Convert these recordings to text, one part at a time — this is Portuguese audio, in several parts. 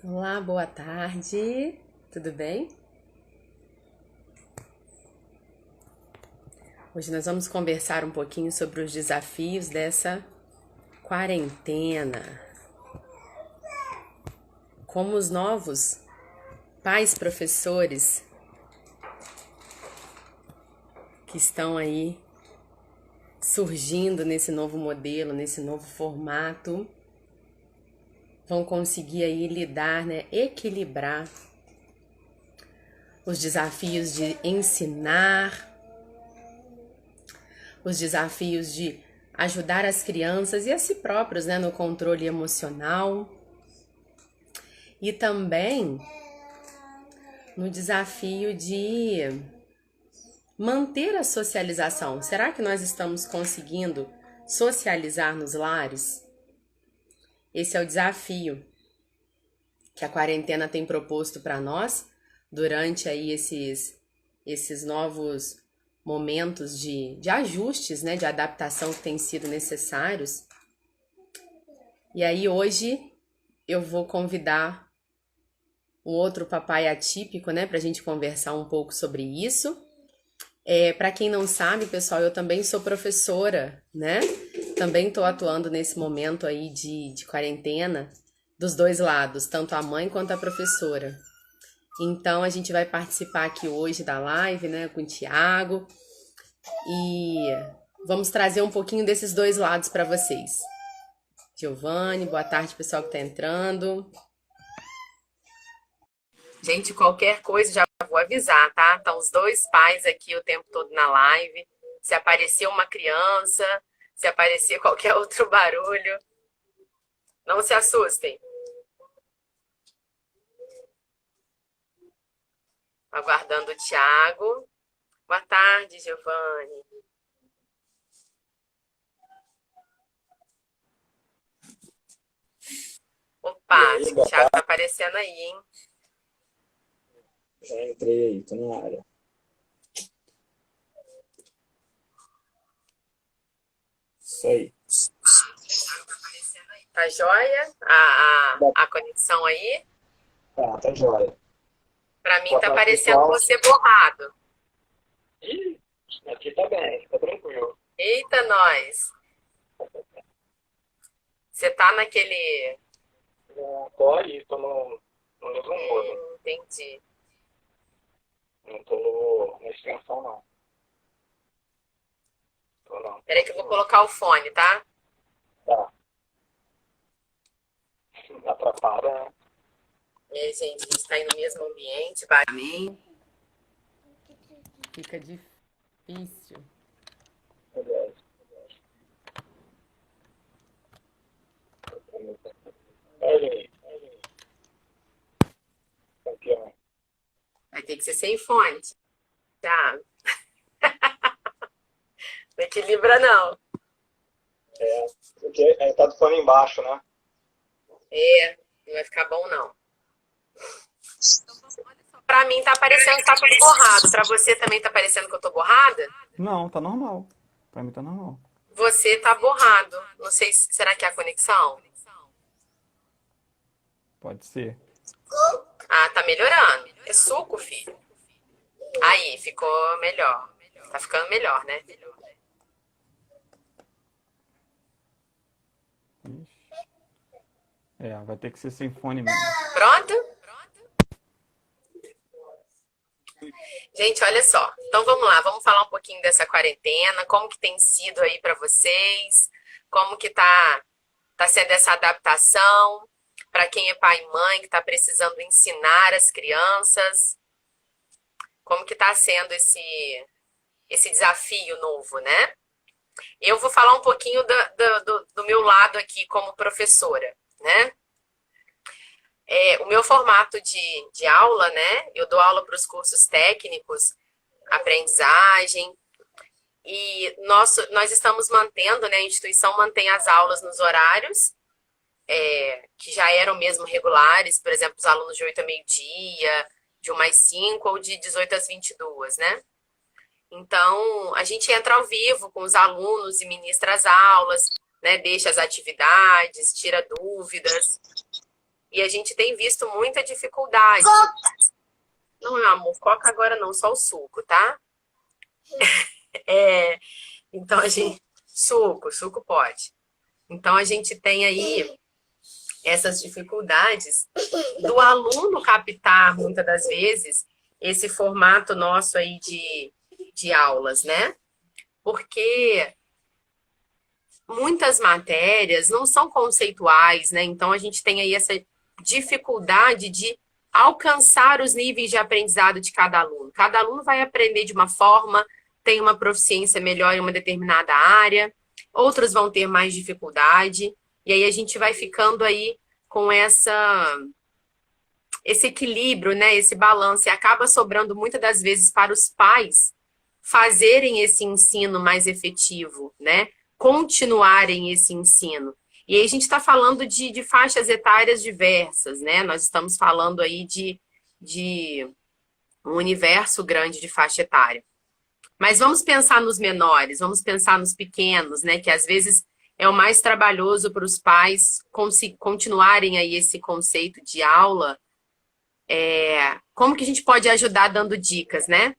Olá, boa tarde. Tudo bem? Hoje nós vamos conversar um pouquinho sobre os desafios dessa quarentena. Como os novos pais professores que estão aí surgindo nesse novo modelo, nesse novo formato, vão conseguir aí lidar, né, equilibrar os desafios de ensinar, os desafios de ajudar as crianças e a si próprios, né, no controle emocional e também no desafio de manter a socialização. Será que nós estamos conseguindo socializar nos lares? Esse é o desafio que a quarentena tem proposto para nós durante aí esses novos momentos de ajustes, né, de adaptação que têm sido necessários. E aí hoje eu vou convidar um outro papai atípico, né, para a gente conversar um pouco sobre isso. Para quem não sabe, pessoal, eu também sou professora, né? Também estou atuando nesse momento aí de quarentena, dos dois lados, tanto a mãe quanto a professora. Então a gente vai participar aqui hoje da live, né, com o Tiago, e vamos trazer um pouquinho desses dois lados para vocês. Giovanni, boa tarde, pessoal que está entrando. Gente, qualquer coisa já vou avisar, tá? Estão os dois pais aqui o tempo todo na live. Se aparecer uma criança, se aparecer qualquer outro barulho, não se assustem. Aguardando o Thiago. Boa tarde, Giovanni. E Opa, aí, acho que o boa Thiago tá tarde. aparecendo aí, hein? Já entrei aí, tô na área. Isso aí. Tá joia? A conexão aí? Tá jóia. Pra mim Boa tá tarde, parecendo pessoal. você borrado. Ih, aqui tá bem, tá tranquilo. Eita, nós! Você tá naquele. Não tô aí, tô no mesmo modo. Entendi. Não tô na extensão, não. Tô não, tô Peraí que eu vou aqui. colocar o fone, tá? Tá. Atrapalha, né? Gente, a gente tá aí no mesmo ambiente, basicamente. Fica difícil. Beleza. Olha aí, campeão. Vai ter que ser sem fone, tá? Não equilibra, não. Porque tá do fone embaixo, né? Não vai ficar bom, não. Pra mim tá parecendo que tá tudo borrado. Pra você também tá parecendo que eu tô borrada? Não, tá normal. Pra mim tá normal. Você tá borrado. Não sei, será que é a conexão? Pode ser. Ah, tá melhorando. É suco, filho. Aí, ficou melhor. Tá ficando melhor, né? Ixi. Vai ter que ser sem fone mesmo. Pronto? Gente, olha só. Então vamos lá, vamos falar um pouquinho dessa quarentena, como que tem sido aí pra vocês, como que tá sendo essa adaptação para quem é pai e mãe que tá precisando ensinar as crianças, como que tá sendo esse desafio novo, né? Eu vou falar um pouquinho do meu lado aqui como professora, né? O meu formato de aula, né? Eu dou aula para os cursos técnicos, aprendizagem, e nós estamos mantendo, né? A instituição mantém as aulas nos horários, que já eram mesmo regulares, por exemplo, os alunos de 8 a meio-dia, de 1 às 5 ou de 18 às 22, né? Então, a gente entra ao vivo com os alunos e ministra as aulas, né? Deixa as atividades, tira dúvidas. E a gente tem visto muita dificuldade. Não, meu amor, coca agora não, só o suco, tá? Então a gente... Suco pode. Então a gente tem aí essas dificuldades do aluno captar, muitas das vezes, esse formato nosso aí de aulas, né? Porque muitas matérias não são conceituais, né? Então a gente tem aí essa dificuldade de alcançar os níveis de aprendizado de cada aluno. Cada aluno vai aprender de uma forma, tem uma proficiência melhor em uma determinada área, outros vão ter mais dificuldade, e aí a gente vai ficando aí com esse equilíbrio, né? Esse balanço, e acaba sobrando muitas das vezes para os pais fazerem esse ensino mais efetivo, né? Continuarem esse ensino. E aí a gente está falando de faixas etárias diversas, né? Nós estamos falando aí de um universo grande de faixa etária. Mas vamos pensar nos menores, vamos pensar nos pequenos, né? Que às vezes é o mais trabalhoso para os pais continuarem aí esse conceito de aula. Como que a gente pode ajudar dando dicas, né?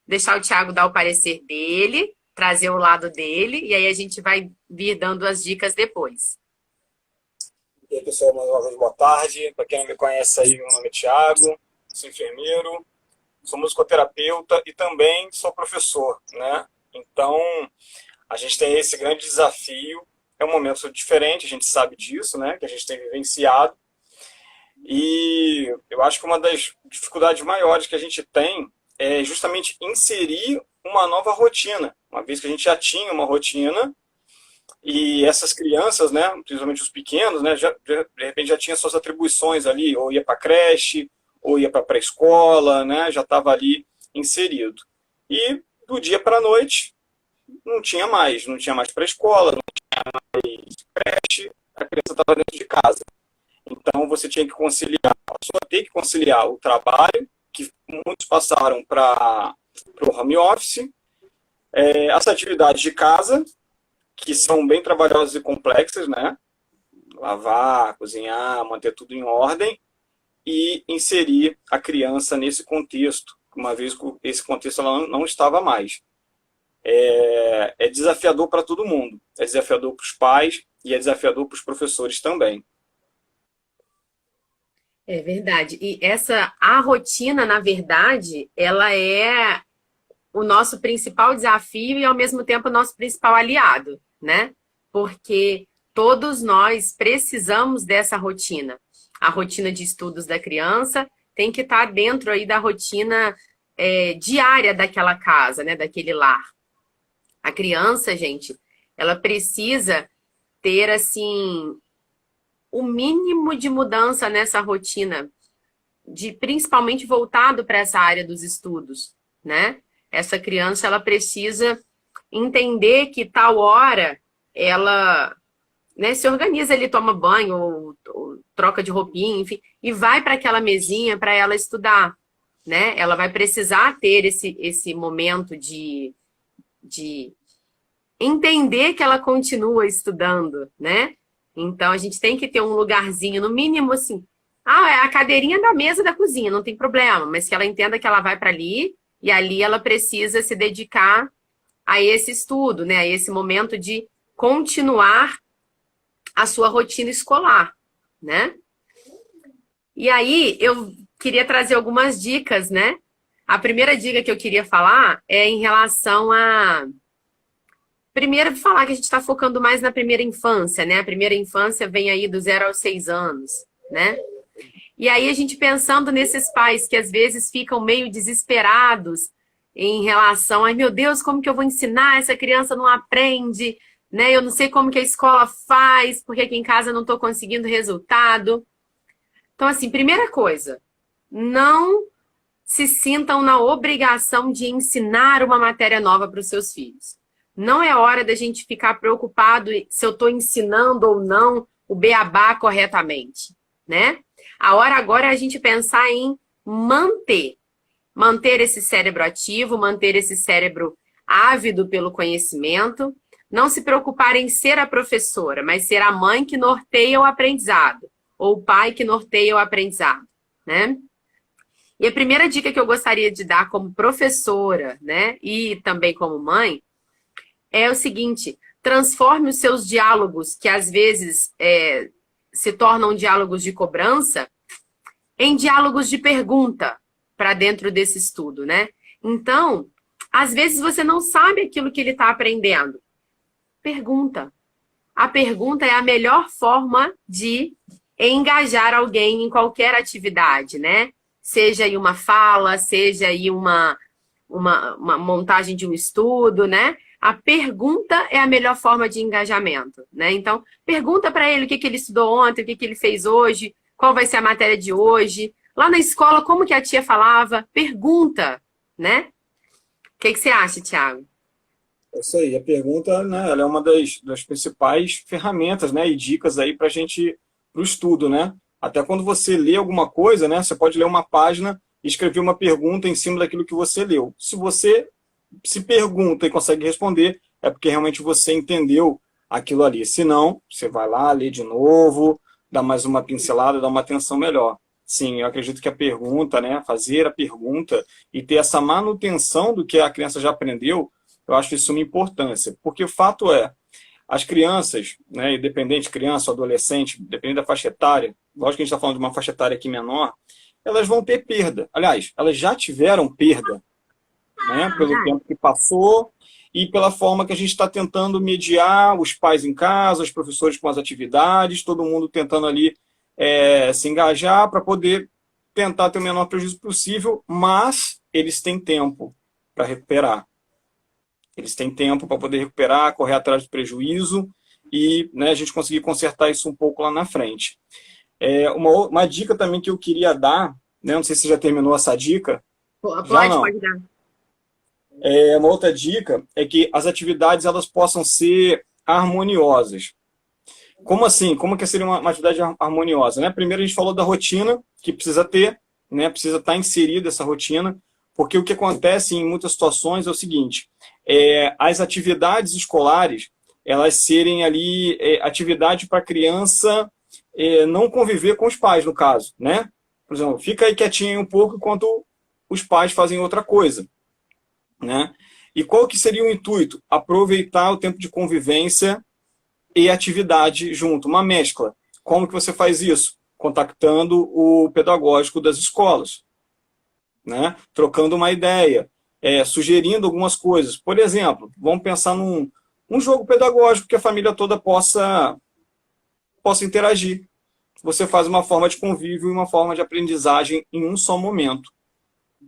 Deixar o Thiago dar o parecer dele, trazer o lado dele, e aí a gente vai vir dando as dicas depois. E aí, pessoal, mais uma vez, boa tarde. Para quem não me conhece aí, meu nome é Thiago, sou enfermeiro, sou musicoterapeuta e também sou professor, né? Então, a gente tem esse grande desafio. É um momento diferente, a gente sabe disso, né? Que a gente tem vivenciado. E eu acho que uma das dificuldades maiores que a gente tem é justamente inserir uma nova rotina. Uma vez que a gente já tinha uma rotina, e essas crianças, né, principalmente os pequenos, né, de repente já tinha suas atribuições ali, ou ia para a creche, ou ia para a pré-escola, né, já estava ali inserido. E do dia para a noite não tinha mais pré-escola, não tinha mais creche, a criança estava dentro de casa. Então você tinha que conciliar, passou a ter que conciliar o trabalho, que muitos passaram para o home office, as atividades de casa, que são bem trabalhosas e complexas, né? Lavar, cozinhar, manter tudo em ordem, e inserir a criança nesse contexto, uma vez que esse contexto ela não estava mais. É desafiador para todo mundo, é desafiador para os pais e é desafiador para os professores também. É verdade. E a rotina, na verdade, ela é o nosso principal desafio e, ao mesmo tempo, o nosso principal aliado, né? Porque todos nós precisamos dessa rotina. A rotina de estudos da criança tem que estar dentro aí da rotina diária daquela casa, né? Daquele lar. A criança, gente, ela precisa ter, assim, o mínimo de mudança nessa rotina, principalmente voltado para essa área dos estudos, né? Essa criança, ela precisa entender que tal hora ela, né, se organiza, ele toma banho, ou troca de roupinha, enfim, e vai para aquela mesinha para ela estudar, né? Ela vai precisar ter esse momento de entender que ela continua estudando, né? Então, a gente tem que ter um lugarzinho, no mínimo, assim, é a cadeirinha da mesa da cozinha, não tem problema, mas que ela entenda que ela vai para ali, e ali ela precisa se dedicar a esse estudo, né? A esse momento de continuar a sua rotina escolar, né? E aí, eu queria trazer algumas dicas, né? A primeira dica que eu queria falar é em relação a... Primeiro, falar que a gente está focando mais na primeira infância, né? A primeira infância vem aí do 0 aos 6 anos, né? E aí a gente pensando nesses pais que às vezes ficam meio desesperados em relação, ai meu Deus, como que eu vou ensinar? Essa criança não aprende, né? Eu não sei como que a escola faz, porque aqui em casa eu não estou conseguindo resultado. Então, assim, primeira coisa, não se sintam na obrigação de ensinar uma matéria nova para os seus filhos. Não é hora da gente ficar preocupado se eu estou ensinando ou não o beabá corretamente, né? A hora agora é a gente pensar em manter esse cérebro ativo, manter esse cérebro ávido pelo conhecimento, não se preocupar em ser a professora, mas ser a mãe que norteia o aprendizado, ou o pai que norteia o aprendizado, né? E a primeira dica que eu gostaria de dar como professora, né, e também como mãe, é o seguinte: transforme os seus diálogos, que às vezes se tornam diálogos de cobrança, em diálogos de pergunta para dentro desse estudo, né? Então, às vezes você não sabe aquilo que ele está aprendendo. Pergunta. A pergunta é a melhor forma de engajar alguém em qualquer atividade, né? Seja aí uma fala, seja aí uma montagem de um estudo, né? A pergunta é a melhor forma de engajamento, né? Então, pergunta para ele o que ele estudou ontem, o que ele fez hoje, qual vai ser a matéria de hoje. Lá na escola, como que a tia falava? Pergunta, né? O que você acha, Thiago? É isso aí. A pergunta, né, ela é uma das principais ferramentas, né, e dicas aí para a gente, para o estudo, né? Até quando você lê alguma coisa, né, você pode ler uma página e escrever uma pergunta em cima daquilo que você leu. Se você se pergunta e consegue responder, é porque realmente você entendeu aquilo ali. Se não, você vai lá, lê de novo, dá mais uma pincelada, dá uma atenção melhor. Sim, eu acredito que a pergunta, né, fazer a pergunta e ter essa manutenção do que a criança já aprendeu, eu acho isso uma importância. Porque o fato é, as crianças, né, independente criança ou adolescente, dependendo da faixa etária, lógico que a gente está falando de uma faixa etária aqui menor, elas vão ter perda. Aliás, elas já tiveram perda, né, pelo tempo que passou e pela forma que a gente está tentando mediar os pais em casa, os professores com as atividades, todo mundo tentando ali se engajar para poder tentar ter o menor prejuízo possível, mas eles têm tempo para recuperar. Eles têm tempo para poder recuperar, correr atrás do prejuízo e, né, a gente conseguir consertar isso um pouco lá na frente. Uma dica também que eu queria dar, né, não sei se você já terminou essa dica. Pode dar. Uma outra dica é que as atividades elas possam ser harmoniosas. Como assim? Como que seria uma atividade harmoniosa? Né? Primeiro a gente falou da rotina, que precisa ter, né? Precisa estar inserida essa rotina, porque o que acontece em muitas situações é o seguinte, as atividades escolares, elas serem ali atividade para a criança não conviver com os pais, no caso. Né? Por exemplo, fica aí quietinho um pouco enquanto os pais fazem outra coisa. Né? E qual que seria o intuito? Aproveitar o tempo de convivência e atividade junto, uma mescla. Como que você faz isso? Contactando o pedagógico das escolas, né? Trocando uma ideia, sugerindo algumas coisas. Por exemplo, vamos pensar num jogo pedagógico que a família toda possa interagir. Você faz uma forma de convívio e uma forma de aprendizagem em um só momento.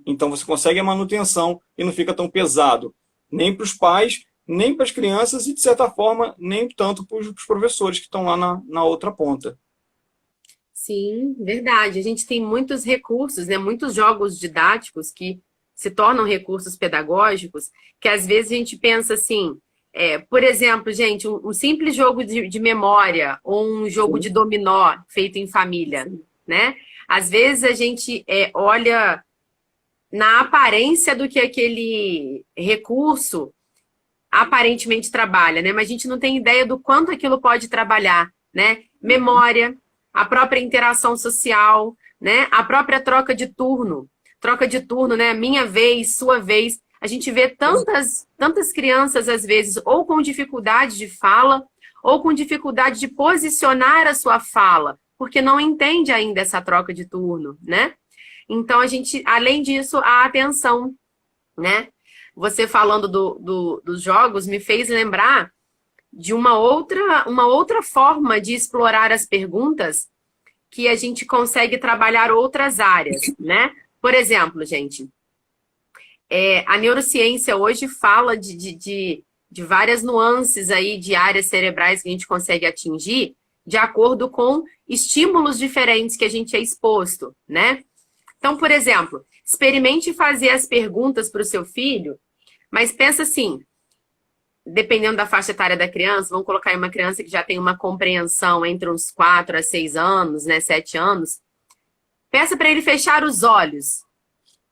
Então você consegue a manutenção e não fica tão pesado, nem para os pais, nem para as crianças e, de certa forma, nem tanto para os professores que estão lá na outra ponta. Sim, verdade. A gente tem muitos recursos, né? Muitos jogos didáticos que se tornam recursos pedagógicos, que às vezes a gente pensa assim, por exemplo, gente, um simples jogo de memória ou um jogo de dominó feito em família, né? Às vezes a gente olha na aparência do que aquele recurso aparentemente trabalha, né? Mas a gente não tem ideia do quanto aquilo pode trabalhar, né? Memória, a própria interação social, né? A própria troca de turno, né? Minha vez, sua vez. A gente vê tantas crianças, às vezes, ou com dificuldade de fala, ou com dificuldade de posicionar a sua fala, porque não entende ainda essa troca de turno, né? Então, a gente, além disso, a atenção, né? Você falando dos jogos me fez lembrar de uma outra forma de explorar as perguntas que a gente consegue trabalhar outras áreas, né? Por exemplo, gente, a neurociência hoje fala de várias nuances aí de áreas cerebrais que a gente consegue atingir de acordo com estímulos diferentes que a gente é exposto, né? Então, por exemplo, experimente fazer as perguntas para o seu filho, mas pensa assim, dependendo da faixa etária da criança, vamos colocar aí uma criança que já tem uma compreensão entre uns 4 a 6 anos, né, 7 anos, peça para ele fechar os olhos.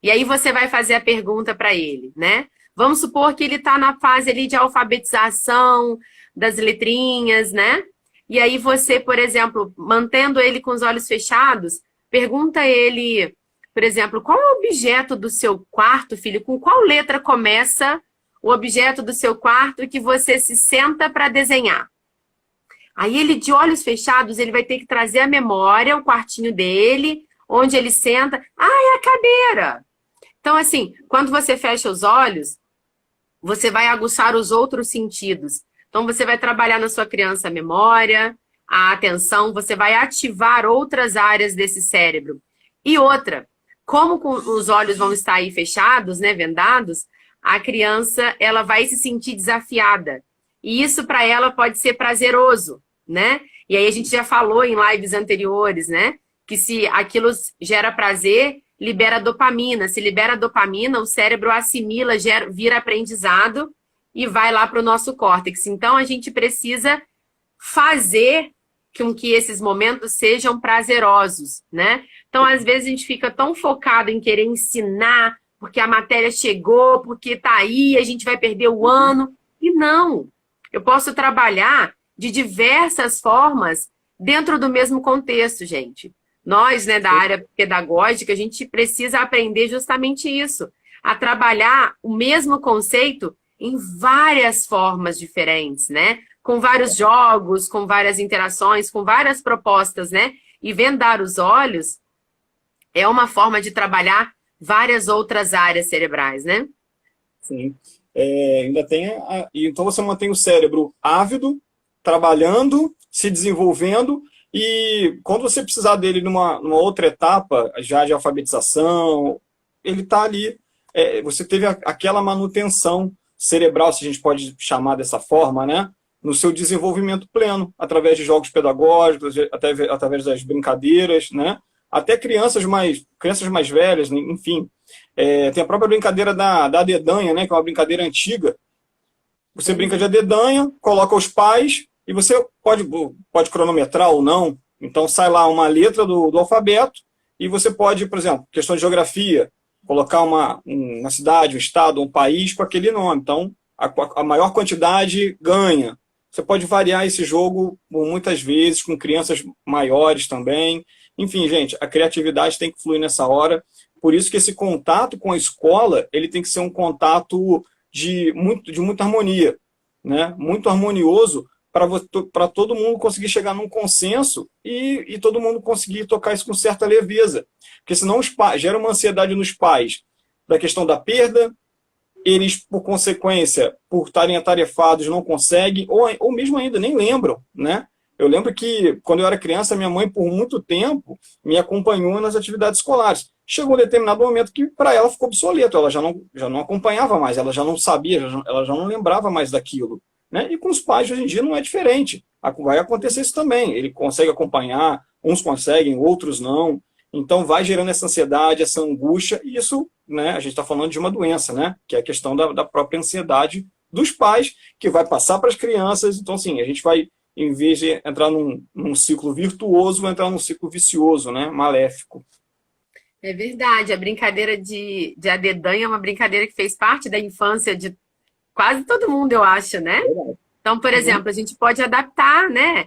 E aí você vai fazer a pergunta para ele, né? Vamos supor que ele está na fase ali de alfabetização das letrinhas, né? E aí você, por exemplo, mantendo ele com os olhos fechados, pergunta a ele, por exemplo, qual é o objeto do seu quarto, filho? Com qual letra começa o objeto do seu quarto que você se senta para desenhar? Aí ele, de olhos fechados, ele vai ter que trazer à memória o quartinho dele, onde ele senta. Ah, é a cadeira! Então, assim, quando você fecha os olhos, você vai aguçar os outros sentidos. Então, você vai trabalhar na sua criança a memória, a atenção, você vai ativar outras áreas desse cérebro. E outra, como os olhos vão estar aí fechados, né, vendados, a criança ela vai se sentir desafiada. E isso para ela pode ser prazeroso, né? E aí a gente já falou em lives anteriores, né? Que se aquilo gera prazer, libera dopamina. Se libera dopamina, o cérebro assimila, vira aprendizado e vai lá para o nosso córtex. Então, a gente precisa fazer com que esses momentos sejam prazerosos, né? Então, às vezes, a gente fica tão focado em querer ensinar, porque a matéria chegou, porque está aí, a gente vai perder o ano. E não. Eu posso trabalhar de diversas formas dentro do mesmo contexto, gente. Nós, né, da área pedagógica, a gente precisa aprender justamente isso, a trabalhar o mesmo conceito em várias formas diferentes, né? Com vários jogos, com várias interações, com várias propostas, né? E vendar os olhos é uma forma de trabalhar várias outras áreas cerebrais, né? Sim. Ainda tem então você mantém o cérebro ávido, trabalhando, se desenvolvendo, e quando você precisar dele numa outra etapa, já de alfabetização, ele está ali. Você teve aquela manutenção cerebral, se a gente pode chamar dessa forma, né? No seu desenvolvimento pleno, através de jogos pedagógicos, através das brincadeiras, né? Até crianças mais velhas, enfim. Tem a própria brincadeira da dedanha, né? Que é uma brincadeira antiga. Você brinca de adedanha, coloca os pais, e você pode cronometrar ou não. Então sai lá uma letra do alfabeto, e você pode, por exemplo, questão de geografia, colocar uma cidade, um estado, um país com aquele nome. Então, a maior quantidade ganha. Você pode variar esse jogo muitas vezes, com crianças maiores também. Enfim, gente, a criatividade tem que fluir nessa hora. Por isso que esse contato com a escola, ele tem que ser um contato de muita harmonia, né? Muito harmonioso, para todo mundo conseguir chegar num consenso e todo mundo conseguir tocar isso com certa leveza. Porque senão gera uma ansiedade nos pais da questão da perda, eles, por consequência, por estarem atarefados, não conseguem, ou mesmo ainda nem lembram, né? Eu lembro que, quando eu era criança, minha mãe, por muito tempo, me acompanhou nas atividades escolares. Chegou um determinado momento que, para ela, ficou obsoleto. Ela já não acompanhava mais, ela já não sabia, ela já não lembrava mais daquilo. Né? E com os pais, hoje em dia, não é diferente. Vai acontecer isso também. Ele consegue acompanhar, uns conseguem, outros não. Então, vai gerando essa ansiedade, essa angústia, e isso, né, a gente está falando de uma doença, né? Que é a questão da própria ansiedade dos pais, que vai passar para as crianças. Então, assim, a gente vai, em vez de entrar num ciclo virtuoso, vai entrar num ciclo vicioso, né? Maléfico. É verdade, a brincadeira de adedanha é uma brincadeira que fez parte da infância de quase todo mundo, eu acho, né? Então, por exemplo, a gente pode adaptar, né?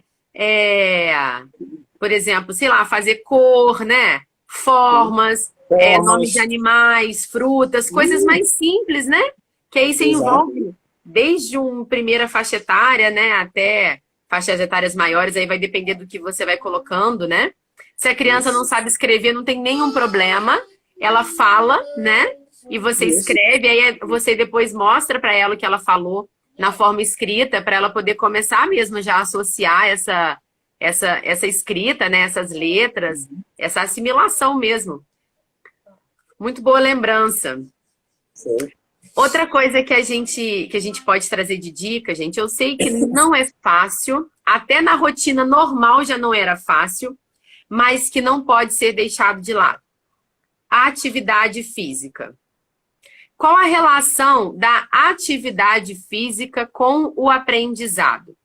Por exemplo, sei lá, fazer cor, né? Formas, nomes de animais, frutas, coisas mais simples, né? Que aí você envolve desde uma primeira faixa etária, né? Até faixas etárias maiores, aí vai depender do que você vai colocando, né? Se a criança não sabe escrever, não tem nenhum problema. Ela fala, né? E você escreve, aí você depois mostra para ela o que ela falou na forma escrita, para ela poder começar mesmo já a associar essa escrita, né? Essas letras, essa assimilação mesmo. Muito boa lembrança. Sim. Outra coisa que a gente pode trazer de dica, gente, eu sei que não é fácil, até na rotina normal já não era fácil, mas que não pode ser deixado de lado. A atividade física. Qual a relação da atividade física com o aprendizado?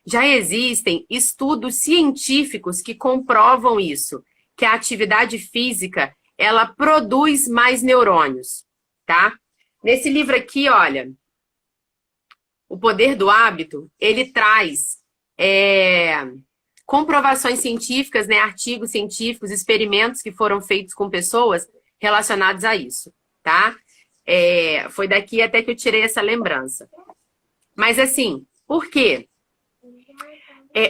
Já existem estudos científicos que comprovam isso, que a atividade física, ela produz mais neurônios, tá? Nesse livro aqui, olha, O Poder do Hábito, ele traz comprovações científicas, né, artigos científicos, experimentos que foram feitos com pessoas relacionados a isso, tá? Foi daqui até que eu tirei essa lembrança. Mas assim, por quê?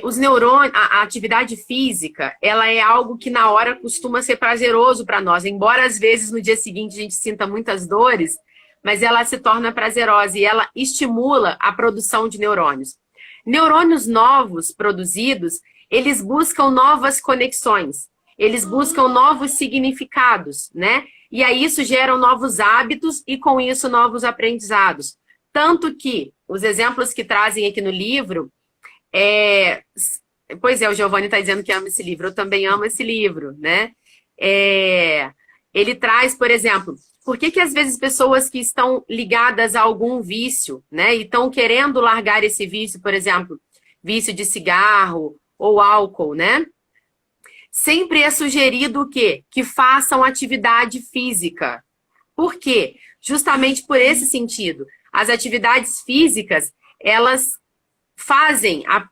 Os neurônios, a atividade física, ela é algo que na hora costuma ser prazeroso para nós, embora às vezes no dia seguinte a gente sinta muitas dores, mas ela se torna prazerosa e ela estimula a produção de neurônios. Neurônios novos produzidos, eles buscam novas conexões, eles buscam novos significados, né? E aí isso gera novos hábitos e com isso novos aprendizados. Tanto que os exemplos que trazem aqui no livro, pois é, o Giovanni está dizendo que ama esse livro, eu também amo esse livro, né? Ele traz, por exemplo, por que às vezes pessoas que estão ligadas a algum vício, né, e estão querendo largar esse vício, por exemplo, vício de cigarro ou álcool, né? Sempre é sugerido o quê? Que façam atividade física. Por quê? Justamente por esse sentido. As atividades físicas, elas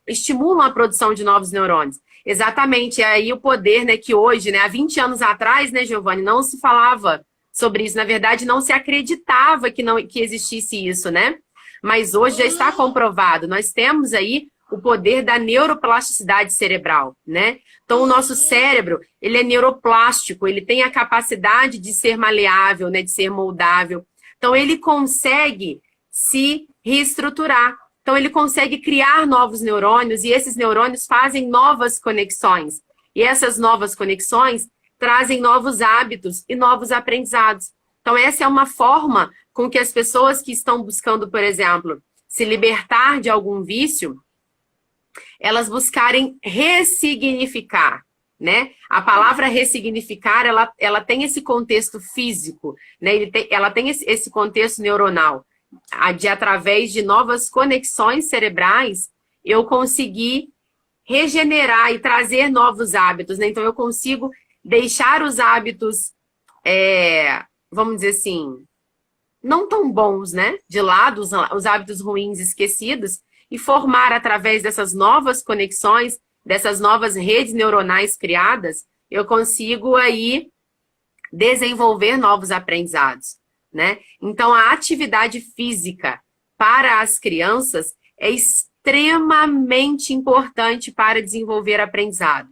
estimulam a produção de novos neurônios. Exatamente, aí o poder, né, que hoje, né, há 20 anos atrás, né, Giovanni, não se falava sobre isso. Na verdade, não se acreditava que existisse isso, né? Mas hoje já está comprovado. Nós temos aí o poder da neuroplasticidade cerebral, né? Então, o nosso cérebro, ele é neuroplástico, ele tem a capacidade de ser maleável, né, de ser moldável. Então, ele consegue se reestruturar. Então, ele consegue criar novos neurônios e esses neurônios fazem novas conexões. E essas novas conexões trazem novos hábitos e novos aprendizados. Então, essa é uma forma com que as pessoas que estão buscando, por exemplo, se libertar de algum vício, elas buscarem ressignificar, né? A palavra ressignificar, ela tem esse contexto físico, né? Ela tem esse contexto neuronal, de através de novas conexões cerebrais, eu conseguir regenerar e trazer novos hábitos, né? Então, eu consigo deixar os hábitos, vamos dizer assim, não tão bons, né? De lado, os hábitos ruins esquecidos, e formar através dessas novas conexões, dessas novas redes neuronais criadas, eu consigo aí desenvolver novos aprendizados, né? Então, a atividade física para as crianças é extremamente importante para desenvolver aprendizado,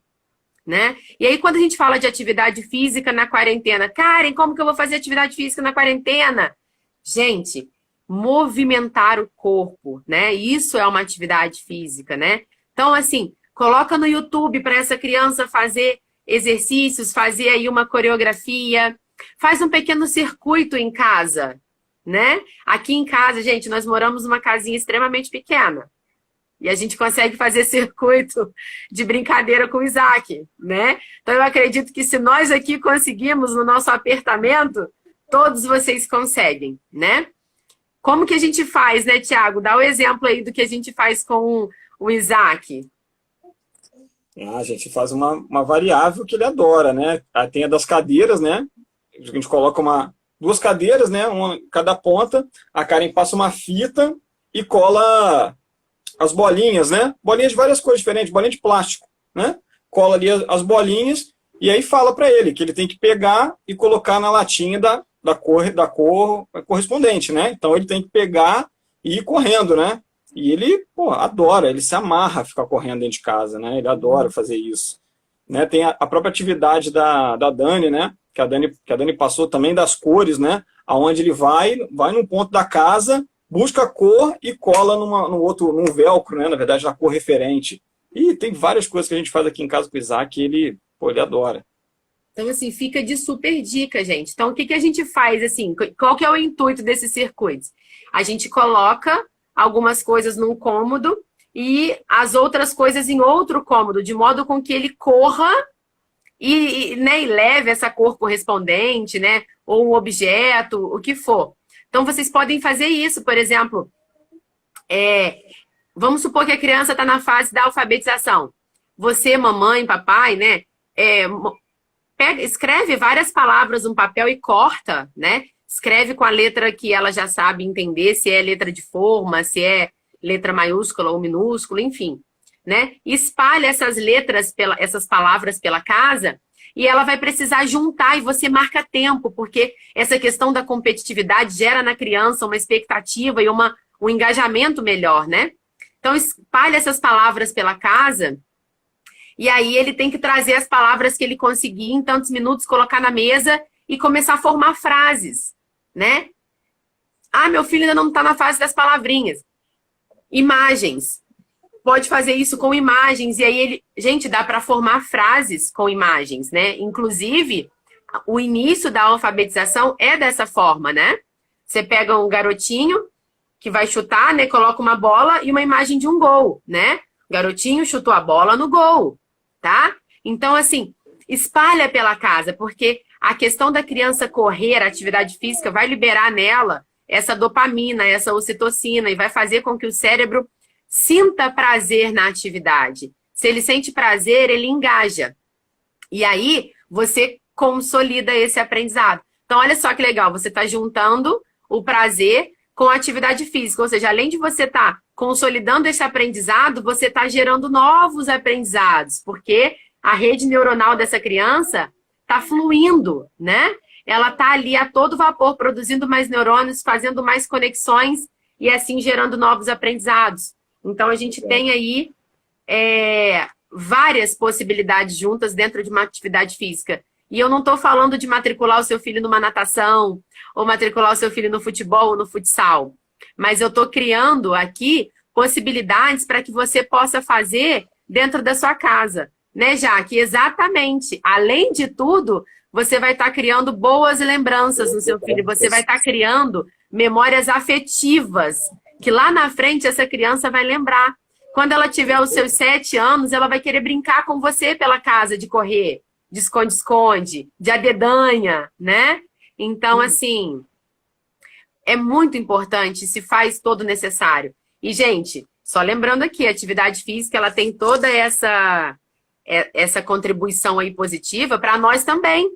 né? E aí, quando a gente fala de atividade física na quarentena, Karen, como que eu vou fazer atividade física na quarentena? Gente, movimentar o corpo, né? Isso é uma atividade física, né? Então, assim, coloca no YouTube para essa criança fazer exercícios, fazer aí uma coreografia, faz um pequeno circuito em casa, né? Aqui em casa, gente, nós moramos numa casinha extremamente pequena. E a gente consegue fazer circuito de brincadeira com o Isaac, né? Então, eu acredito que se nós aqui conseguimos no nosso apertamento, todos vocês conseguem, né? Como que a gente faz, né, Tiago? Dá o exemplo aí do que a gente faz com o Isaac. A gente faz uma variável que ele adora, né? Tem a das cadeiras, né? A gente coloca duas cadeiras, né? Uma em cada ponta. A Karen passa uma fita e cola as bolinhas, né? Bolinhas de várias cores diferentes, bolinha de plástico, né? Cola ali as bolinhas e aí fala para ele que ele tem que pegar e colocar na latinha da cor correspondente, né? Então ele tem que pegar e ir correndo, né? E ele, adora, ele se amarra a ficar correndo dentro de casa, né? Ele adora fazer isso. Né? Tem a própria atividade da Dani, né? Que a Dani passou também das cores, né? Aonde ele vai num ponto da casa, busca a cor e cola num velcro, né? Na verdade, na cor referente. E tem várias coisas que a gente faz aqui em casa com o Isaac que ele adora. Então, assim, fica de super dica, gente. Então, o que a gente faz, assim? Qual que é o intuito desses circuitos? A gente coloca algumas coisas num cômodo e as outras coisas em outro cômodo, de modo com que ele corra e leve essa cor correspondente, né? Ou um objeto, o que for. Então, vocês podem fazer isso, por exemplo, vamos supor que a criança está na fase da alfabetização. Você, mamãe, papai, né? Escreve várias palavras no papel e corta, né? Escreve com a letra que ela já sabe entender, se é letra de forma, se é letra maiúscula ou minúscula, enfim. né? Espalha essas letras, essas palavras pela casa, e ela vai precisar juntar e você marca tempo, porque essa questão da competitividade gera na criança uma expectativa e um engajamento melhor, né? Então, espalha essas palavras pela casa e aí ele tem que trazer as palavras que ele conseguir em tantos minutos, colocar na mesa e começar a formar frases, né? Ah, meu filho ainda não está na fase das palavrinhas. Imagens. Pode fazer isso com imagens. E aí, gente, dá para formar frases com imagens, né? Inclusive, o início da alfabetização é dessa forma, né? Você pega um garotinho que vai chutar, né? Coloca uma bola e uma imagem de um gol, né? O garotinho chutou a bola no gol, tá? Então, assim, espalha pela casa, porque a questão da criança correr, a atividade física, vai liberar nela essa dopamina, essa ocitocina, e vai fazer com que o cérebro sinta prazer na atividade. Se ele sente prazer, ele engaja. E aí, você consolida esse aprendizado. Então, olha só que legal, você está juntando o prazer com a atividade física. Ou seja, além de você estar consolidando esse aprendizado, você está gerando novos aprendizados, porque a rede neuronal dessa criança está fluindo, né? Ela está ali a todo vapor, produzindo mais neurônios, fazendo mais conexões e assim gerando novos aprendizados. Então, a gente tem aí várias possibilidades juntas dentro de uma atividade física. E eu não estou falando de matricular o seu filho numa natação, ou matricular o seu filho no futebol ou no futsal. Mas eu estou criando aqui possibilidades para que você possa fazer dentro da sua casa. Né, Jaque? Exatamente. Além de tudo, você vai estar criando boas lembranças no seu filho. Você vai estar criando memórias afetivas, que lá na frente essa criança vai lembrar. Quando ela tiver os seus 7 anos, ela vai querer brincar com você pela casa, de correr, de esconde-esconde, de adedanha, né? Então, assim, é muito importante, se faz todo necessário. E, gente, só lembrando aqui, a atividade física, ela tem toda essa contribuição aí positiva para nós também,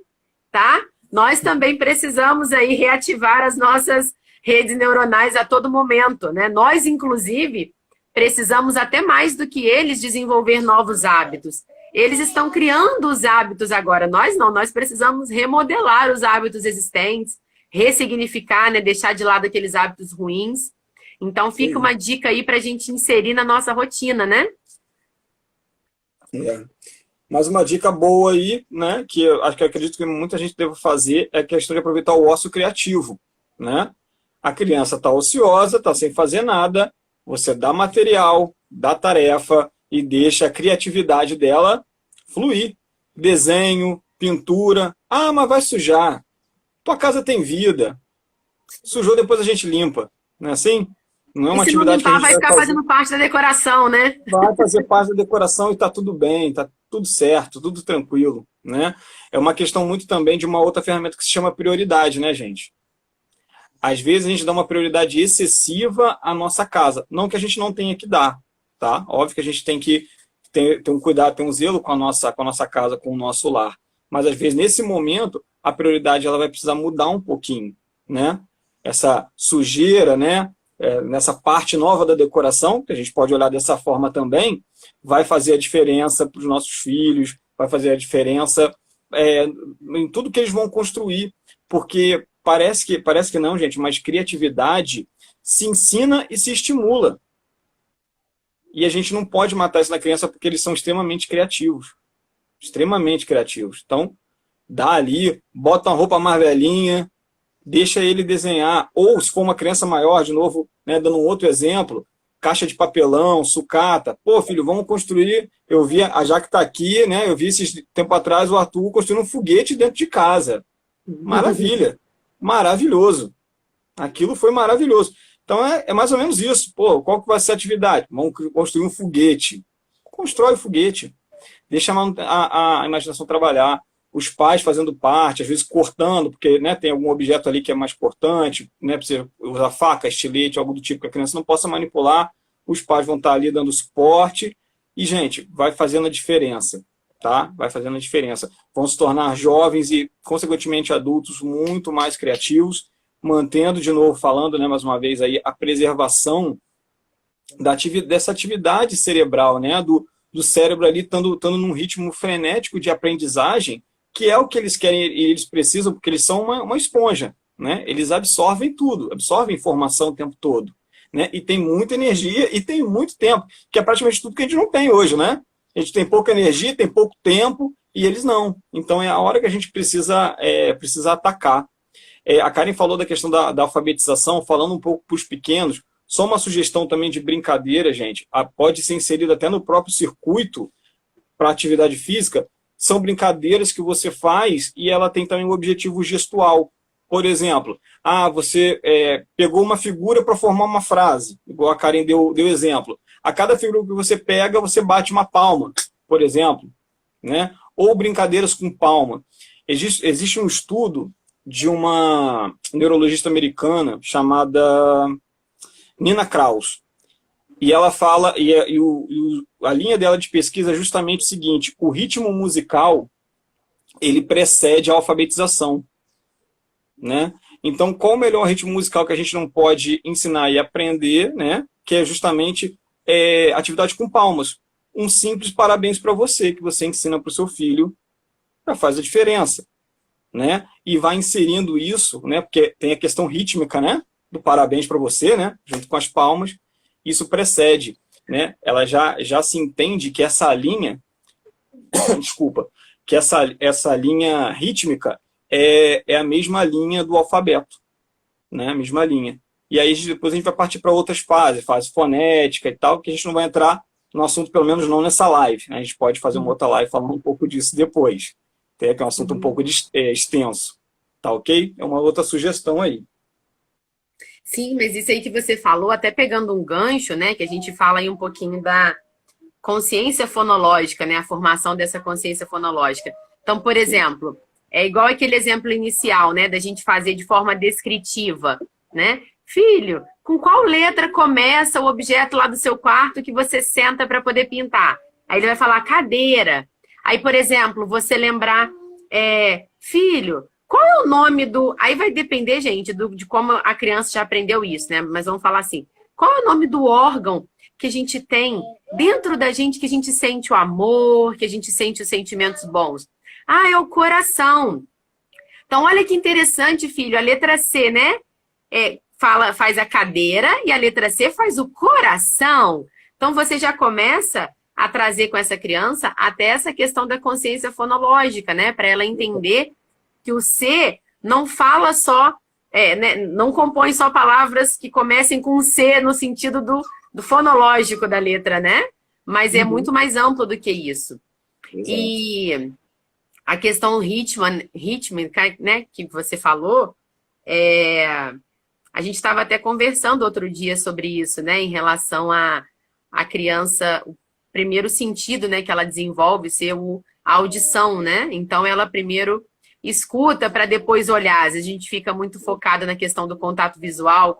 tá? Nós também precisamos aí reativar as nossas redes neuronais a todo momento, né? Nós, inclusive, precisamos até mais do que eles desenvolver novos hábitos. Eles estão criando os hábitos agora. Nós não, nós precisamos remodelar os hábitos existentes, ressignificar, né? Deixar de lado aqueles hábitos ruins. Então, fica uma dica aí para a gente inserir na nossa rotina, né? Mas uma dica boa aí, né? Que eu acredito que muita gente deve fazer é a questão de aproveitar o ócio criativo, né? A criança está ociosa, está sem fazer nada, você dá material, dá tarefa e deixa a criatividade dela fluir. Desenho, pintura. Ah, mas vai sujar. Tua casa tem vida. Sujou, depois a gente limpa. Não é assim? Não é uma atividade que a gente vai ficar fazendo parte da decoração, né? Vai fazer parte da decoração e está tudo bem, está tudo certo, tudo tranquilo, né? É uma questão muito também de uma outra ferramenta que se chama prioridade, né, gente? Às vezes a gente dá uma prioridade excessiva à nossa casa. Não que a gente não tenha que dar, tá? Óbvio que a gente tem que ter um cuidado, ter um zelo com a nossa casa, com o nosso lar. Mas às vezes, nesse momento, a prioridade ela vai precisar mudar um pouquinho, né? Essa sujeira, né? Nessa parte nova da decoração, que a gente pode olhar dessa forma também, vai fazer a diferença para os nossos filhos, vai fazer a diferença em tudo que eles vão construir. Porque parece que não, gente, mas criatividade se ensina e se estimula. E a gente não pode matar isso na criança porque eles são extremamente criativos. Extremamente criativos. Então, dá ali, bota uma roupa mais velhinha, deixa ele desenhar. Ou, se for uma criança maior, de novo, né, dando um outro exemplo, caixa de papelão, sucata. Pô, filho, vamos construir. Eu vi, a Jaque está aqui, né? Eu vi esse tempo atrás o Arthur construindo um foguete dentro de casa. Maravilha. Maravilhoso. Aquilo foi maravilhoso. Então, é mais ou menos isso. Pô, qual que vai ser a atividade? Vamos construir um foguete. Constrói o foguete. Deixa a imaginação trabalhar. Os pais fazendo parte, às vezes cortando, porque, né, tem algum objeto ali que é mais cortante, né, para você usar faca, estilete, algo do tipo que a criança não possa manipular. Os pais vão estar ali dando suporte. E, gente, vai fazendo a diferença. Tá? Vai fazendo a diferença. Vão se tornar jovens e, consequentemente, adultos muito mais criativos, mantendo, de novo, falando, né, mais uma vez, aí, a preservação dessa atividade cerebral, né? Do cérebro ali estando num ritmo frenético de aprendizagem, que é o que eles querem e eles precisam, porque eles são uma esponja, né? Eles absorvem tudo, absorvem informação o tempo todo, né? E tem muita energia e tem muito tempo, que é praticamente tudo que a gente não tem hoje, né? A gente tem pouca energia, tem pouco tempo, e eles não. Então é a hora que a gente precisa atacar. A Karen falou da questão da alfabetização, falando um pouco para os pequenos, só uma sugestão também de brincadeira, gente, pode ser inserida até no próprio circuito para atividade física, são brincadeiras que você faz e ela tem também um objetivo gestual. Por exemplo, você pegou uma figura para formar uma frase, igual a Karen deu exemplo. A cada figura que você pega, você bate uma palma, por exemplo, né? Ou brincadeiras com palma. Existe um estudo de uma neurologista americana chamada Nina Kraus. E ela fala, a linha dela de pesquisa é justamente o seguinte: o ritmo musical, ele precede a alfabetização, né? Então, qual o melhor ritmo musical que a gente não pode ensinar e aprender, né? Que é justamente atividade com palmas. Um simples parabéns para você, que você ensina para o seu filho, já faz a diferença, né? E vai inserindo isso, né? Porque tem a questão rítmica, né? Do parabéns para você, né? Junto com as palmas. Isso precede, né? Ela já se entende que essa linha, desculpa, que essa linha rítmica é a mesma linha do alfabeto, né? A mesma linha. E aí depois a gente vai partir para outras fases, fase fonética e tal, que a gente não vai entrar no assunto, pelo menos não nessa live, né? A gente pode fazer uma outra live falando um pouco disso depois, que é um assunto um pouco extenso, tá ok? É uma outra sugestão aí. Sim, mas isso aí que você falou, até pegando um gancho, né, que a gente fala aí um pouquinho da consciência fonológica, né, a formação dessa consciência fonológica. Então, por exemplo, é igual aquele exemplo inicial, né, da gente fazer de forma descritiva, né? Filho, com qual letra começa o objeto lá do seu quarto que você senta para poder pintar? Aí ele vai falar cadeira. Aí, por exemplo, você lembrar, filho, qual é o nome do... Aí vai depender, gente, de como a criança já aprendeu isso, né? Mas vamos falar assim, qual é o nome do órgão que a gente tem dentro da gente, que a gente sente o amor, que a gente sente os sentimentos bons? É o coração. Então, olha que interessante, filho, a letra C, né? Faz a cadeira e a letra C faz o coração. Então, você já começa a trazer com essa criança até essa questão da consciência fonológica, né? Para ela entender que o C não fala só, né? Não compõe só palavras que comecem com C no sentido do fonológico da letra, né? Mas é muito mais amplo do que isso. Exato. E a questão rítmica, né? Que você falou, a gente estava até conversando outro dia sobre isso, né? Em relação a criança, o primeiro sentido, né, que ela desenvolve ser a audição, né? Então ela primeiro escuta para depois olhar. Às vezes a gente fica muito focada na questão do contato visual,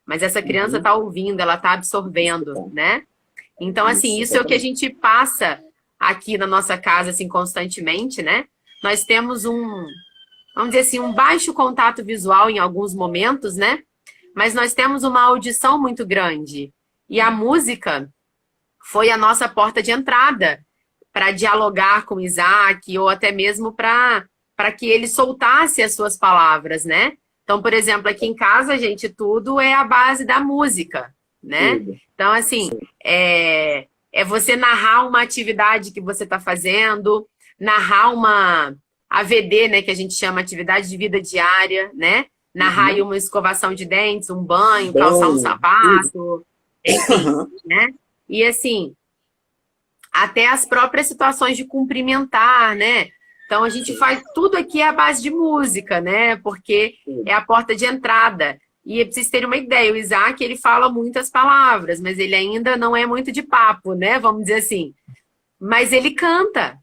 mas essa criança está ouvindo, ela está absorvendo, né? Então, assim, isso é o que a gente passa aqui na nossa casa, assim, constantemente, né? Nós temos vamos dizer assim, um baixo contato visual em alguns momentos, né? Mas nós temos uma audição muito grande. E a música foi a nossa porta de entrada para dialogar com Isaac, ou até mesmo para que ele soltasse as suas palavras, né? Então, por exemplo, aqui em casa, gente, tudo é a base da música, né? Então, assim, é você narrar uma atividade que você está fazendo, narrar uma AVD, né, que a gente chama atividade de vida diária, né? Narrar aí uma escovação de dentes, um banho, calçar um sapato, enfim, né? E assim, até as próprias situações de cumprimentar, né? Então a gente faz tudo aqui à base de música, né? Porque é a porta de entrada. E pra vocês terem uma ideia, o Isaac, ele fala muitas palavras, mas ele ainda não é muito de papo, né? Vamos dizer assim. Mas ele canta.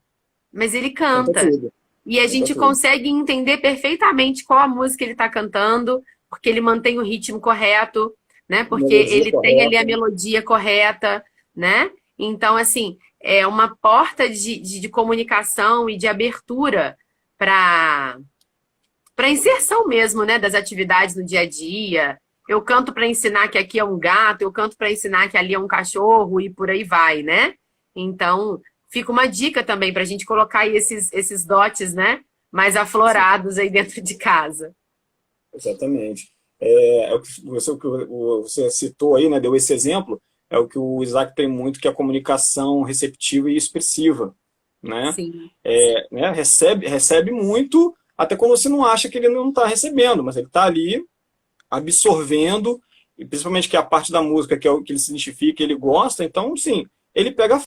E a gente consegue entender perfeitamente qual a música ele está cantando, porque ele mantém o ritmo correto, né? Porque ele tem ali a melodia correta, né? Então, assim, é uma porta de comunicação e de abertura para inserção mesmo, né? Das atividades no dia a dia. eu canto para ensinar que aqui é um gato, eu canto para ensinar que ali é um cachorro e por aí vai, né? Então, fica uma dica também para a gente colocar aí esses dotes, né? Mais aflorados aí dentro de casa. Exatamente. O que você citou aí, né, deu esse exemplo, é o que o Isaac tem muito, que é a comunicação receptiva e expressiva, né? Sim. Né, recebe muito, até quando você não acha que ele não está recebendo, mas ele está ali absorvendo, e principalmente que é a parte da música que é o que ele se identifica, ele gosta, então, sim, ele pega.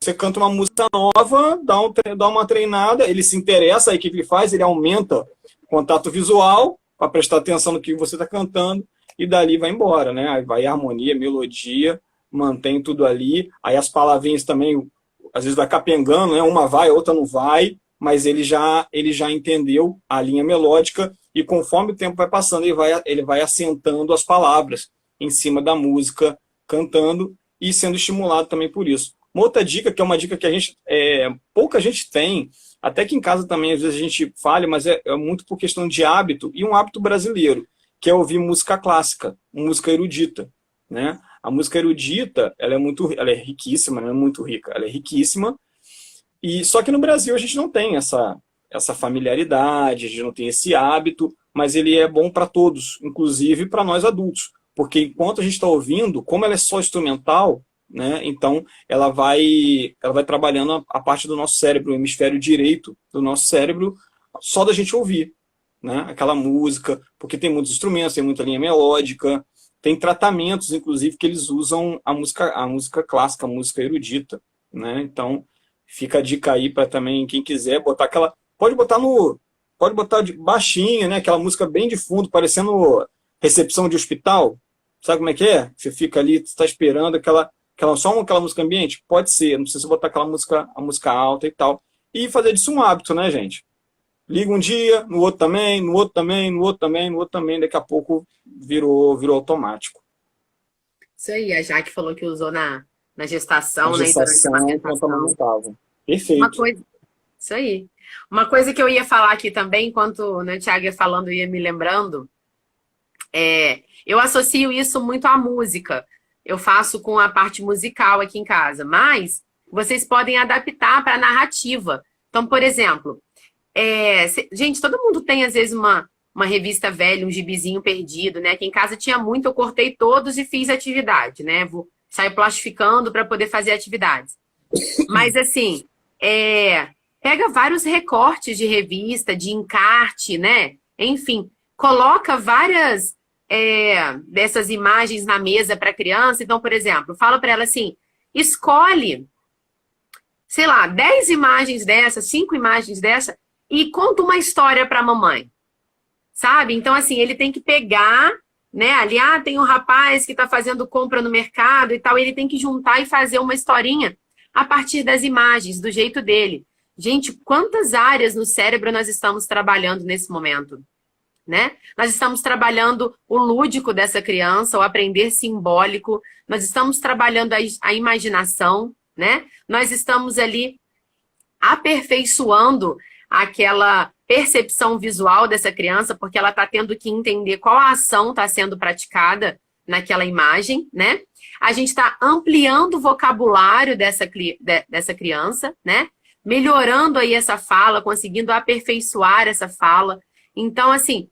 Você canta uma música nova, dá uma treinada, ele se interessa, aí o que ele faz? Ele aumenta o contato visual para prestar atenção no que você está cantando e dali vai embora, né? Aí vai a harmonia, melodia, mantém tudo ali. Aí as palavrinhas também, às vezes vai capengando, né? Uma vai, a outra não vai, mas ele já entendeu a linha melódica e conforme o tempo vai passando, ele vai assentando as palavras em cima da música, cantando e sendo estimulado também por isso. Uma outra dica, que é uma dica que pouca gente tem, até que em casa também às vezes a gente falha, mas é muito por questão de hábito, e um hábito brasileiro, que é ouvir música clássica, música erudita, né? A música erudita, ela é riquíssima, não é muito rica, ela é riquíssima, e só que no Brasil a gente não tem essa familiaridade, a gente não tem esse hábito, mas ele é bom para todos, inclusive para nós adultos, porque enquanto a gente está ouvindo, como ela é só instrumental, né? Então, ela vai trabalhando a parte do nosso cérebro, o hemisfério direito do nosso cérebro, só da gente ouvir, né? Aquela música, porque tem muitos instrumentos, tem muita linha melódica, tem tratamentos, inclusive, que eles usam a música clássica, a música erudita, né? Então, fica a dica aí para também, quem quiser, botar aquela... Pode botar de baixinha, né? Aquela música bem de fundo, parecendo recepção de hospital. Sabe como é que é? Você fica ali, está esperando só aquela música ambiente? Pode ser, não precisa botar a música alta e tal. E fazer disso um hábito, né, gente? Liga um dia, no outro também, no outro também, no outro também, no outro também, daqui a pouco virou automático. Isso aí, a Jaque falou que usou na gestação, A né? E durante a gestação, enquanto amamentação. amamentava. Uma Perfeito. coisa, isso aí. Uma coisa que eu ia falar aqui também, enquanto, né, o Thiago ia falando, ia me lembrando, eu associo isso muito à música. Eu faço com a parte musical aqui em casa, mas vocês podem adaptar para a narrativa. Então, por exemplo, gente, todo mundo tem às vezes uma revista velha, um gibizinho perdido, né? Aqui em casa tinha muito, eu cortei todos e fiz atividade, né? Saio plastificando para poder fazer atividades. Mas assim, pega vários recortes de revista, de encarte, né? Enfim, coloca várias dessas imagens na mesa para a criança. Então, por exemplo, fala para ela assim, escolhe, sei lá, 10 imagens dessa, 5 imagens dessa e conta uma história para a mamãe, sabe? Então, assim, ele tem que pegar, né? Ali, tem um rapaz que está fazendo compra no mercado e tal, ele tem que juntar e fazer uma historinha a partir das imagens, do jeito dele. Gente, quantas áreas no cérebro nós estamos trabalhando nesse momento? Né? Nós estamos trabalhando o lúdico dessa criança, o aprender simbólico, nós estamos trabalhando a imaginação, né? Nós estamos ali aperfeiçoando aquela percepção visual dessa criança, porque ela está tendo que entender qual a ação está sendo praticada naquela imagem, né? A gente está ampliando o vocabulário dessa criança, né? Melhorando aí essa fala, conseguindo aperfeiçoar essa fala. Então, assim,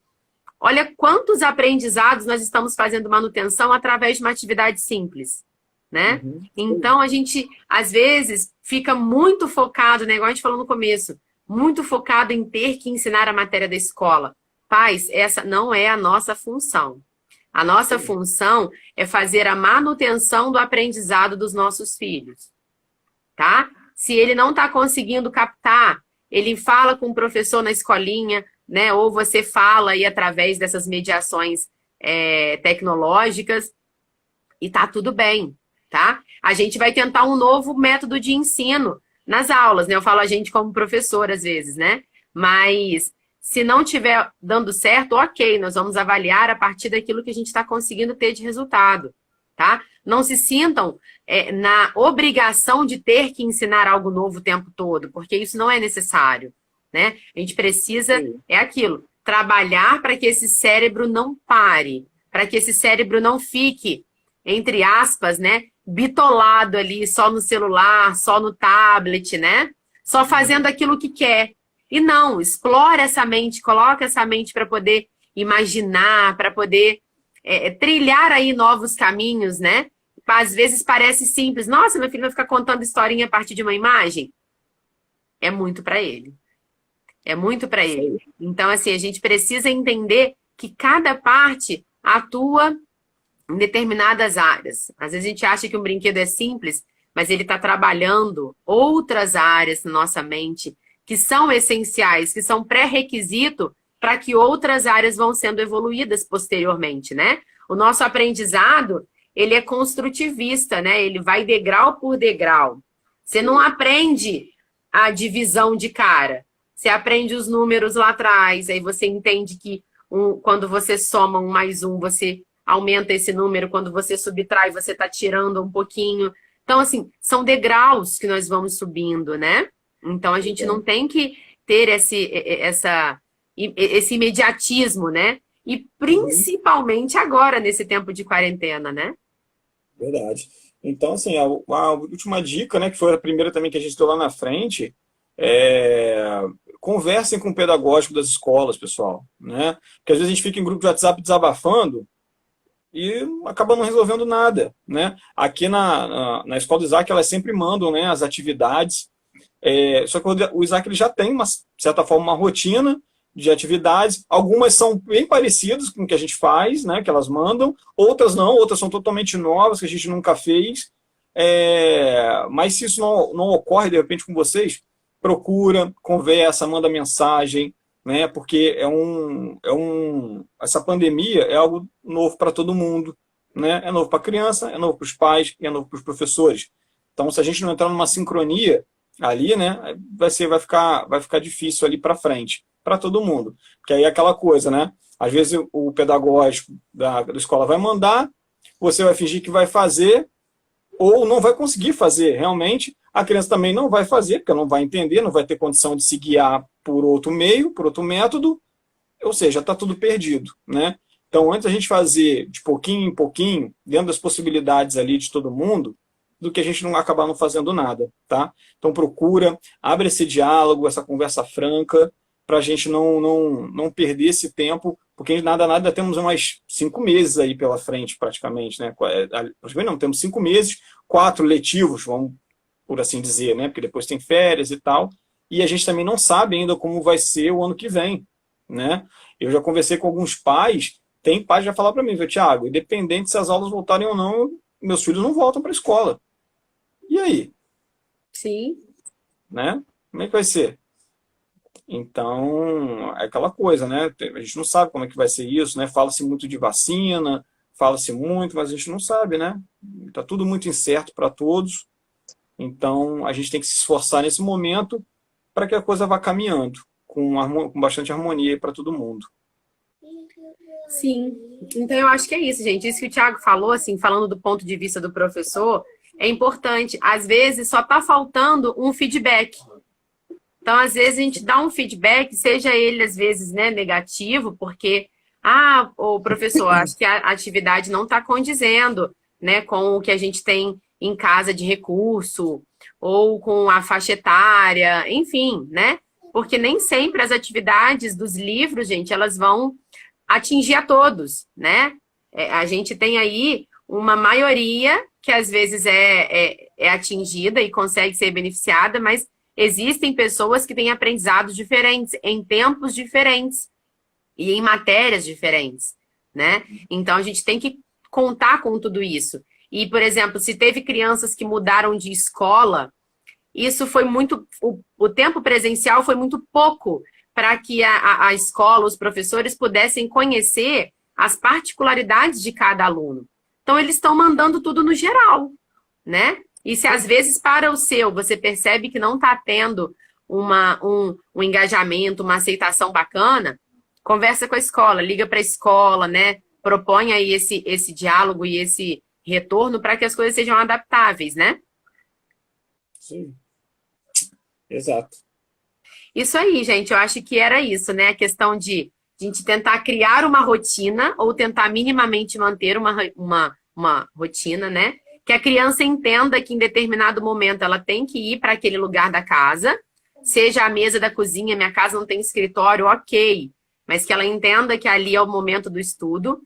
olha quantos aprendizados nós estamos fazendo manutenção através de uma atividade simples, né? Então, a gente, às vezes, fica muito focado, né? Igual a gente falou no começo, muito focado em ter que ensinar a matéria da escola. Pais, essa não é a nossa função. A nossa função é fazer a manutenção do aprendizado dos nossos filhos, tá? Se ele não está conseguindo captar, ele fala com o professor na escolinha, né? Ou você fala aí através dessas mediações tecnológicas e tá tudo bem, tá? A gente vai tentar um novo método de ensino nas aulas, né? Eu falo a gente como professor às vezes, né? Mas se não estiver dando certo, ok, nós vamos avaliar a partir daquilo que a gente está conseguindo ter de resultado, tá? Não se sintam na obrigação de ter que ensinar algo novo o tempo todo, porque isso não é necessário, né? A gente precisa, aquilo, trabalhar para que esse cérebro não pare, para que esse cérebro não fique, entre aspas, né, bitolado ali, só no celular, só no tablet, né? Só fazendo aquilo que quer. E não, explora essa mente, coloca essa mente para poder imaginar, para poder trilhar aí novos caminhos, né? Às vezes parece simples. Nossa, meu filho vai ficar contando historinha a partir de uma imagem? É muito para ele. É muito para ele. Então, assim, a gente precisa entender que cada parte atua em determinadas áreas. Às vezes a gente acha que um brinquedo é simples, mas ele está trabalhando outras áreas na nossa mente que são essenciais, que são pré-requisito para que outras áreas vão sendo evoluídas posteriormente, né? O nosso aprendizado, ele é construtivista, né? Ele vai degrau por degrau. Você não aprende a divisão de cara. Você aprende os números lá atrás, aí você entende que quando você soma 1 mais 1, você aumenta esse número, quando você subtrai, você está tirando um pouquinho. Então, assim, são degraus que nós vamos subindo, né? Então, a gente não tem que ter esse imediatismo, né? E principalmente agora, nesse tempo de quarentena, né? Verdade. Então, assim, a última dica, né, que foi a primeira também que a gente deu lá na frente, conversem com o pedagógico das escolas, pessoal, né? Porque às vezes a gente fica em grupo de WhatsApp desabafando e acaba não resolvendo nada, né? Aqui na escola do Isaac, elas sempre mandam, né, as atividades, só que o Isaac ele já tem, de certa forma, uma rotina de atividades. Algumas são bem parecidas com o que a gente faz, né, que elas mandam, outras não, outras são totalmente novas, que a gente nunca fez. Mas se isso não ocorre, de repente, com vocês, procura, conversa, manda mensagem, né, porque essa pandemia é algo novo para todo mundo, né, é novo para a criança, é novo para os pais e é novo para os professores. Então, se a gente não entrar numa sincronia ali, né, vai ficar difícil ali para frente, para todo mundo. Porque aí é aquela coisa, né, às vezes o pedagógico da escola vai mandar, você vai fingir que vai fazer, ou não vai conseguir fazer realmente, a criança também não vai fazer, porque ela não vai entender, não vai ter condição de se guiar por outro meio, por outro método, ou seja, está tudo perdido, né? Então, antes a gente fazer de pouquinho em pouquinho, dentro das possibilidades ali de todo mundo, do que a gente não acabar não fazendo nada, tá? Então, procura, abre esse diálogo, essa conversa franca, para a gente não perder esse tempo, porque nada temos mais 5 meses aí pela frente, praticamente, né? Praticamente não, temos 5 meses, 4 letivos, vamos por assim dizer, né? Porque depois tem férias e tal, e a gente também não sabe ainda como vai ser o ano que vem, né? Eu já conversei com alguns pais, tem pais que já falaram para mim, Thiago, independente se as aulas voltarem ou não, meus filhos não voltam para a escola. E aí? Sim. Né? Como é que vai ser? Então, é aquela coisa, né? A gente não sabe como é que vai ser isso, né? Fala-se muito de vacina, fala-se muito, mas a gente não sabe, né? Está tudo muito incerto para todos. Então, a gente tem que se esforçar nesse momento para que a coisa vá caminhando com bastante harmonia para todo mundo. Sim. Então, eu acho que é isso, gente. Isso que o Thiago falou, assim, falando do ponto de vista do professor, é importante. Às vezes, só está faltando um feedback. Então, às vezes, a gente dá um feedback, seja ele, às vezes, né, negativo, porque, o professor, acho que a atividade não está condizendo, né, com o que a gente tem em casa de recurso, ou com a faixa etária, enfim, né? Porque nem sempre as atividades dos livros, gente, elas vão atingir a todos, né? A gente tem aí uma maioria que às vezes é atingida e consegue ser beneficiada, mas existem pessoas que têm aprendizados diferentes, em tempos diferentes e em matérias diferentes, né? Então, a gente tem que contar com tudo isso. E, por exemplo, se teve crianças que mudaram de escola, isso foi muito... O tempo presencial foi muito pouco para que a escola, os professores pudessem conhecer as particularidades de cada aluno. Então, eles estão mandando tudo no geral, né? E se às vezes para o seu, você percebe que não está tendo um engajamento, uma aceitação bacana, conversa com a escola, liga para a escola, né? Propõe aí esse diálogo e esse retorno para que as coisas sejam adaptáveis, né? Sim. Exato. Isso aí, gente. Eu acho que era isso, né? A questão de A gente tentar criar uma rotina ou tentar minimamente manter uma rotina, né? Que a criança entenda que em determinado momento ela tem que ir para aquele lugar da casa, seja a mesa da cozinha, minha casa não tem escritório, ok, mas que ela entenda que ali é o momento do estudo.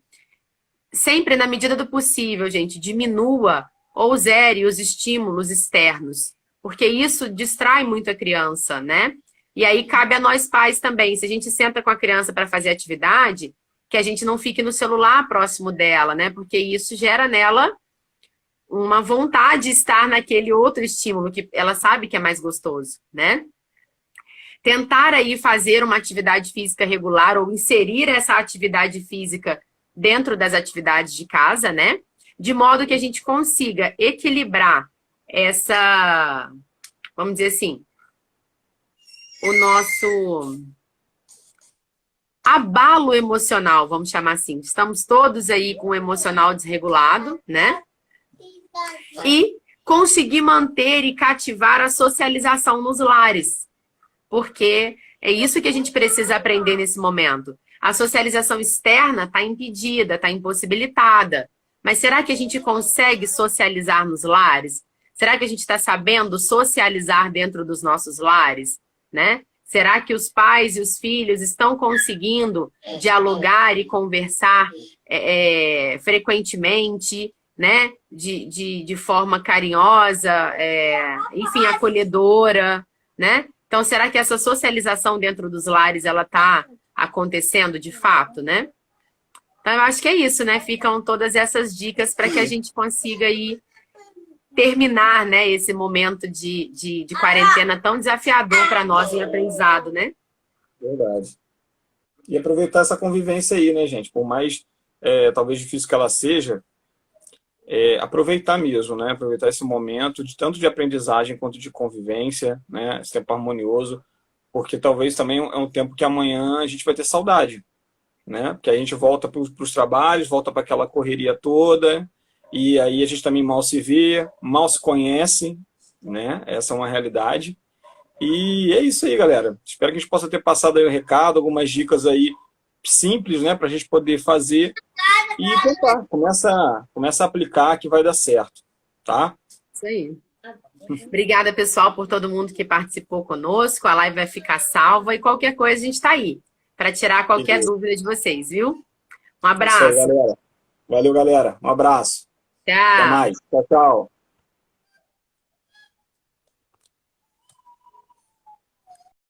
Sempre, na medida do possível, gente, diminua ou zere os estímulos externos, porque isso distrai muito a criança, né? E aí cabe a nós pais também, se a gente senta com a criança para fazer atividade, que a gente não fique no celular próximo dela, né? Porque isso gera nela uma vontade de estar naquele outro estímulo que ela sabe que é mais gostoso, né? Tentar aí fazer uma atividade física regular ou inserir essa atividade física dentro das atividades de casa, né? De modo que a gente consiga equilibrar essa, vamos dizer assim, o nosso abalo emocional, vamos chamar assim. Estamos todos aí com o emocional desregulado, né? E conseguir manter e cativar a socialização nos lares. Porque é isso que a gente precisa aprender nesse momento. A socialização externa está impedida, está impossibilitada. Mas será que a gente consegue socializar nos lares? Será que a gente está sabendo socializar dentro dos nossos lares? Né? Será que os pais e os filhos estão conseguindo dialogar e conversar frequentemente, né? De forma carinhosa, enfim, acolhedora, né? Então, será que essa socialização dentro dos lares, ela está acontecendo de fato, né? Então, eu acho que é isso, né? Ficam todas essas dicas para que a gente consiga aí terminar, né, esse momento de quarentena tão desafiador para nós em aprendizado, né? Verdade. E aproveitar essa convivência aí, né, gente? Por mais, talvez difícil que ela seja, aproveitar mesmo, né? Aproveitar esse momento, tanto de aprendizagem quanto de convivência, né? Esse tempo harmonioso, porque talvez também é um tempo que amanhã a gente vai ter saudade, né? Porque a gente volta para os trabalhos, volta para aquela correria toda, e aí a gente também mal se vê, mal se conhece, né? Essa é uma realidade. E é isso aí, galera. Espero que a gente possa ter passado aí o recado, algumas dicas aí simples, né? Para a gente poder fazer e tentar. Começa a aplicar que vai dar certo, tá? Isso aí. Obrigada, pessoal, por todo mundo que participou conosco. A live vai ficar salva e qualquer coisa a gente está aí para tirar qualquer dúvida de vocês, viu? Um abraço. Isso aí, galera. Valeu, galera. Um abraço. Tchau. Até mais. Tchau, tchau.